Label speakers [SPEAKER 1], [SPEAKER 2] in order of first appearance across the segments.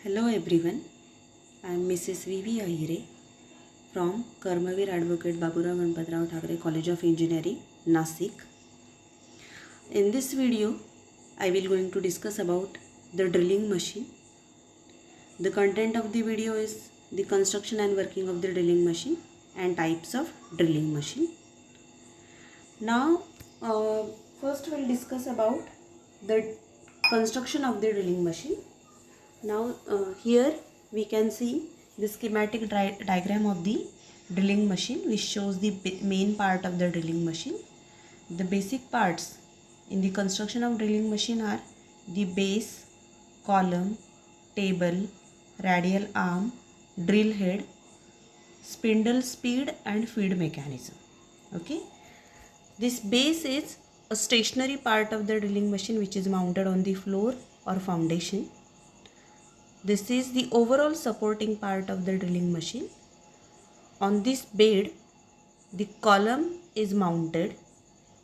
[SPEAKER 1] Hello everyone, I am Mrs. V.V. Ahire from Karmavir Advocate Baburao Ganpatrao Thakre College of Engineering, Nasik. In this video, I will going to discuss about the drilling machine. The content of the video is the construction and working of the drilling machine and types of drilling machine. Now, first we'll discuss about the construction of the drilling machine. Now here we can see the schematic diagram of the drilling machine, which shows the main part of the drilling machine. The basic parts in the construction of drilling machine are the base, column, table, radial arm, drill head, spindle speed and feed mechanism. Okay, this base is a stationary part of the drilling machine which is mounted on the floor or foundation. This is the overall supporting part of the drilling machine. On this bed, the column is mounted,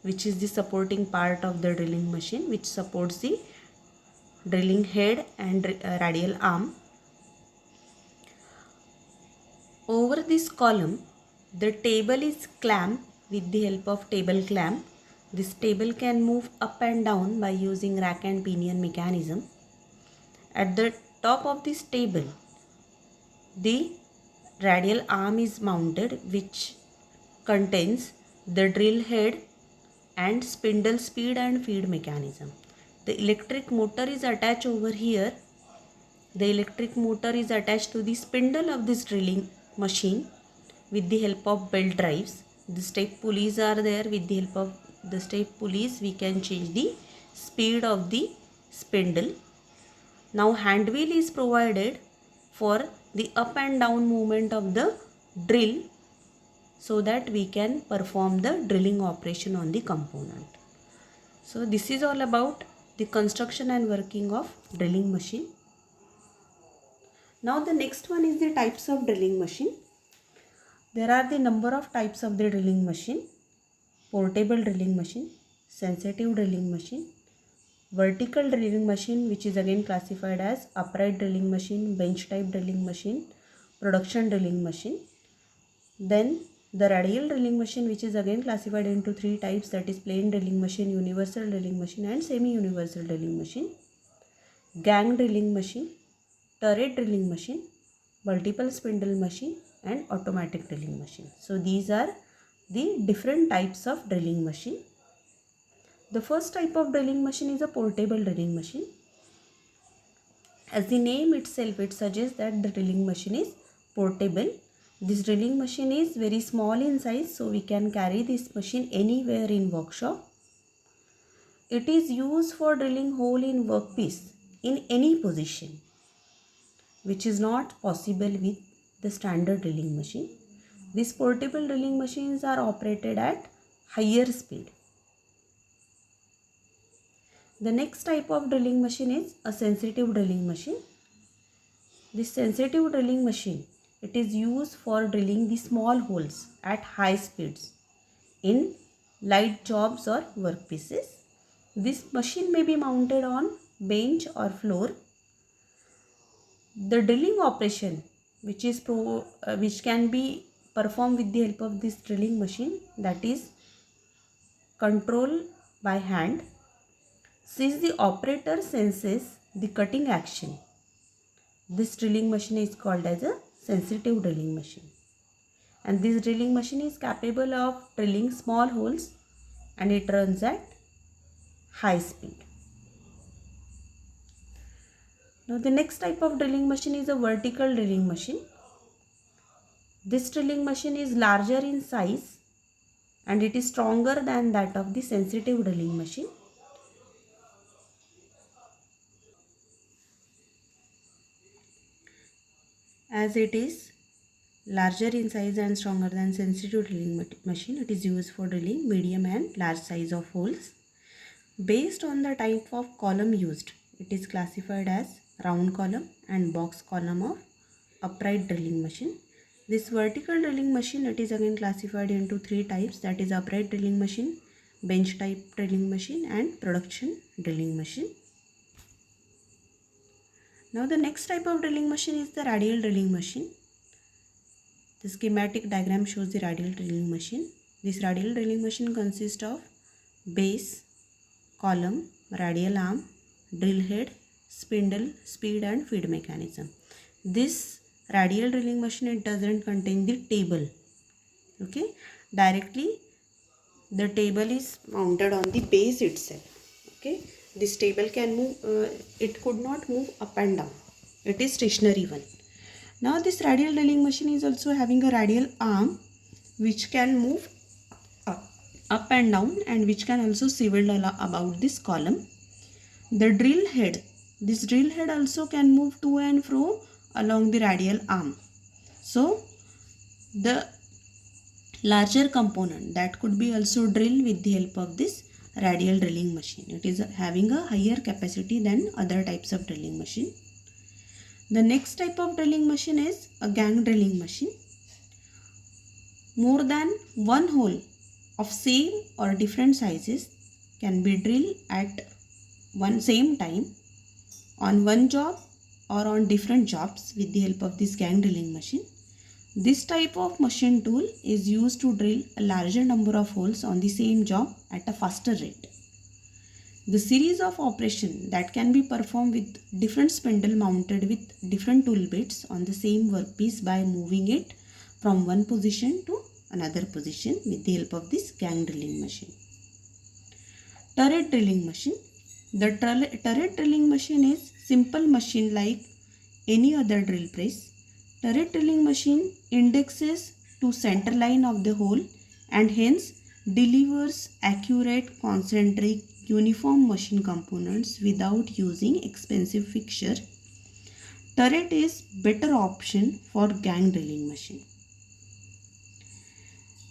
[SPEAKER 1] which is the supporting part of the drilling machine, which supports the drilling head and radial arm. Over this column, the table is clamped with the help of table clamp. This table can move up and down by using rack and pinion mechanism. At the top of this table, the radial arm is mounted, which contains the drill head and spindle speed and feed mechanism. The electric motor is attached over here. The electric motor is attached to the spindle of this drilling machine with the help of belt drives. The step pulleys are there. With the help of the step pulleys, we can change the speed of the spindle. Now hand wheel is provided for the up and down movement of the drill, so that we can perform the drilling operation on the component. So this is all about the construction and working of drilling machine. Now the next one is the types of drilling machine. There are the number of types of the drilling machine: portable drilling machine, sensitive drilling machine, vertical drilling machine, which is again classified as upright drilling machine, bench type drilling machine, production drilling machine. Then the radial drilling machine, which is again classified into three types, that is plain drilling machine, universal drilling machine and semi-universal drilling machine. Gang drilling machine, turret drilling machine, multiple spindle machine and automatic drilling machine. So these are the different types of drilling machine. The first type of drilling machine is a portable drilling machine. As the name itself, it suggests that the drilling machine is portable. This drilling machine is very small in size, so we can carry this machine anywhere in workshop. It is used for drilling hole in workpiece in any position, which is not possible with the standard drilling machine. These portable drilling machines are operated at higher speed. The next type of drilling machine is a sensitive drilling machine. This sensitive drilling machine, it is used for drilling the small holes at high speeds in light jobs or workpieces. This machine may be mounted on bench or floor. The drilling operation which can be performed with the help of this drilling machine, that is control by hand. Since the operator senses the cutting action, this drilling machine is called as a sensitive drilling machine. And this drilling machine is capable of drilling small holes and it runs at high speed. Now the next type of drilling machine is a vertical drilling machine. This drilling machine is larger in size and it is stronger than that of the sensitive drilling machine. As it is larger in size and stronger than sensitive drilling machine, it is used for drilling medium and large size of holes. Based on the type of column used, it is classified as round column and box column of upright drilling machine. This vertical drilling machine, it is again classified into three types, that is upright drilling machine, bench type drilling machine and production drilling machine. Now the next type of drilling machine is the radial drilling machine. The schematic diagram shows the radial drilling machine. This radial drilling machine consists of base, column, radial arm, drill head, spindle, speed and feed mechanism. This radial drilling machine, it doesn't contain the table. Okay, directly the table is mounted on the base itself. Okay, this table can move, it could not move up and down. It is stationary one. Now this radial drilling machine is also having a radial arm which can move up and down and which can also swivel about this column. The drill head, this drill head also can move to and fro along the radial arm. So the larger component that could be also drilled with the help of this radial drilling machine. It is having a higher capacity than other types of drilling machine. The next type of drilling machine is a gang drilling machine. More than one hole of same or different sizes can be drilled at one same time on one job or on different jobs with the help of this gang drilling machine. This type of machine tool is used to drill a larger number of holes on the same job at a faster rate. The series of operations that can be performed with different spindle mounted with different tool bits on the same workpiece by moving it from one position to another position with the help of this gang drilling machine. Turret drilling machine. The turret drilling machine is simple machine like any other drill press. Turret drilling machine indexes to center line of the hole and hence delivers accurate, concentric, uniform machine components without using expensive fixture. Turret is better option for gang drilling machine.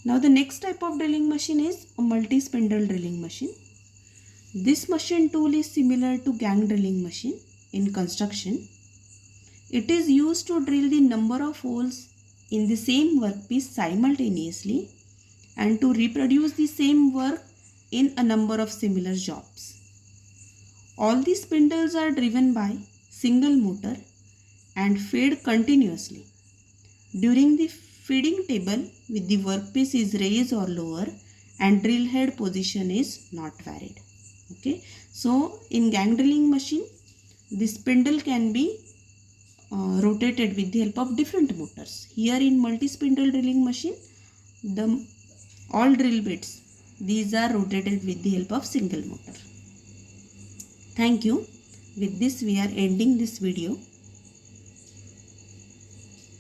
[SPEAKER 1] Now the next type of drilling machine is a multi-spindle drilling machine. This machine tool is similar to gang drilling machine in construction. It is used to drill the number of holes in the same workpiece simultaneously and to reproduce the same work in a number of similar jobs. All the spindles are driven by single motor and fed continuously. During the feeding table, with the workpiece is raised or lower and drill head position is not varied. Okay, so in gang drilling machine, the spindle can be rotated with the help of different motors. Here in multi-spindle drilling machine, all drill bits, these are rotated with the help of single motor. Thank you. With this we are ending this video.